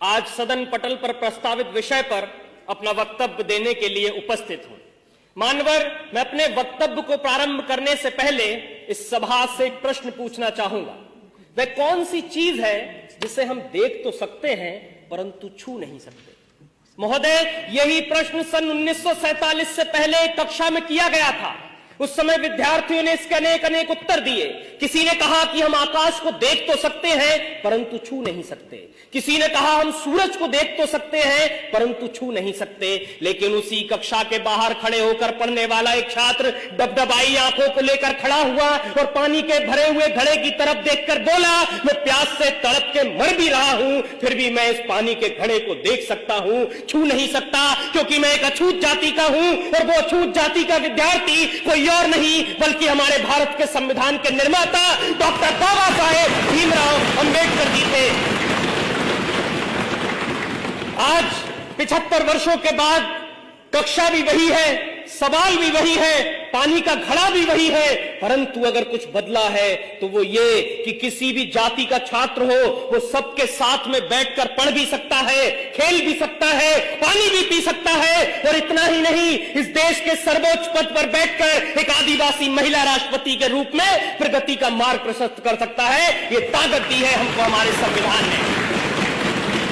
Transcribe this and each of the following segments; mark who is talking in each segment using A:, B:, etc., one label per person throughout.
A: आज सदन पटल पर प्रस्तावित विषय पर अपना वक्तव्य देने के लिए उपस्थित हूं। मान्यवर, मैं अपने वक्तव्य को प्रारंभ करने से पहले इस सभा से एक प्रश्न पूछना चाहूंगा। वह कौन सी चीज है जिसे हम देख तो सकते हैं परंतु छू नहीं सकते? महोदय, यही प्रश्न सन 1947 से पहले कक्षा में किया गया था। उस समय विद्यार्थियों ने इसके अनेक उत्तर दिए। किसी ने कहा कि हम आकाश को देख तो सकते हैं परंतु छू नहीं सकते। किसी ने कहा हम सूरज को देख तो सकते हैं परंतु छू नहीं सकते। लेकिन उसी कक्षा के बाहर खड़े होकर पढ़ने वाला एक छात्र डबडबाई आंखों को लेकर खड़ा हुआ और पानी के भरे हुए घड़े की तरफ देखकर बोला, मैं प्यास से तड़प के मर भी रहा हूं, फिर भी मैं इस पानी के घड़े को देख सकता हूं, छू नहीं सकता, क्योंकि मैं एक अछूत जाति का हूं। और वो अछूत जाति का विद्यार्थी कोई और नहीं बल्कि हमारे भारत के संविधान के निर्माता डॉक्टर बाबा साहेब भीमराव अंबेडकर जी थे। आज 75 वर्षों के बाद कक्षा भी वही है, सवाल भी वही है, पानी का घड़ा भी वही है, परंतु अगर कुछ बदला है तो वो ये कि किसी भी जाति का छात्र हो वो सबके साथ में बैठकर पढ़ भी सकता है, खेल भी सकता है, पानी भी पी सकता है। और इतना ही नहीं, इस देश के सर्वोच्च पद पर बैठकर एक आदिवासी महिला राष्ट्रपति के रूप में प्रगति का मार्ग प्रशस्त कर सकता है। ये ताकत दी है हमको हमारे संविधान ने।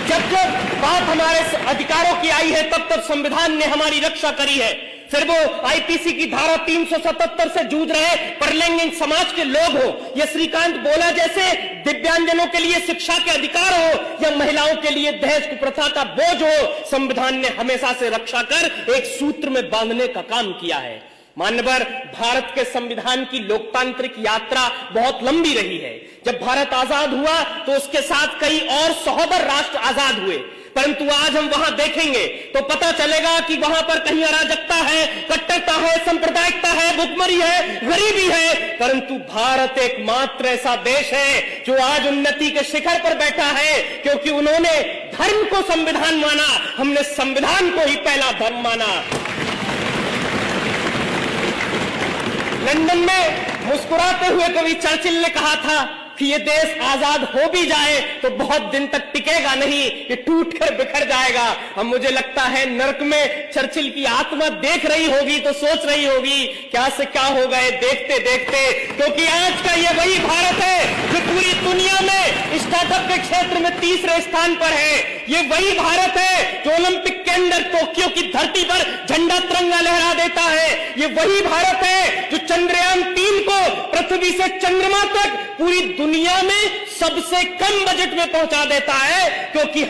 A: जब जब बात हमारे अधिकारों की आई है तब तब संविधान ने हमारी रक्षा करी है। फिर वो आईपीसी की धारा 377 से जूझ रहे परलैंगिक समाज के लोग हो, या श्रीकांत बोला जैसे दिव्यांगजनों के लिए शिक्षा के अधिकार हो, या महिलाओं के लिए दहेज कुप्रथा का बोझ हो, संविधान ने हमेशा से रक्षा कर एक सूत्र में बांधने का काम किया है। मान्यवर, भारत के संविधान की लोकतांत्रिक यात्रा बहुत लंबी रही है। जब भारत आजाद हुआ तो उसके साथ कई और सहोदर राष्ट्र आजाद हुए, परंतु आज हम वहां देखेंगे तो पता चलेगा कि वहां पर कहीं अराजकता है, कट्टरता है, सांप्रदायिकता है, भुखमरी है, गरीबी है, परंतु भारत एकमात्र ऐसा देश है जो आज उन्नति के शिखर पर बैठा है, क्योंकि उन्होंने धर्म को संविधान माना, हमने संविधान को ही पहला धर्म माना। लंदन में मुस्कुराते हुए कवि चर्चिल ने कहा था कि ये देश आजाद हो भी जाए तो बहुत दिन तक टिकेगा नहीं, ये टूट कर बिखर जाएगा। अब मुझे लगता है नर्क में चर्चिल की आत्मा देख रही होगी तो सोच रही होगी क्या से क्या हो गए देखते देखते, क्योंकि आज का ये वही भारत है जो पूरी दुनिया में स्टार्टअप के क्षेत्र में तीसरे स्थान पर है। ये वही भारत है जो ओलंपिक के अंदर टोक्यो की धरती पर झंडा तिरंगा लहरा देता है। ये वही भारत है जो चंद्रयान 3 को पृथ्वी से चंद्रमा तक पूरी दुनिया में सबसे कम बजट में पहुंचा देता है, क्योंकि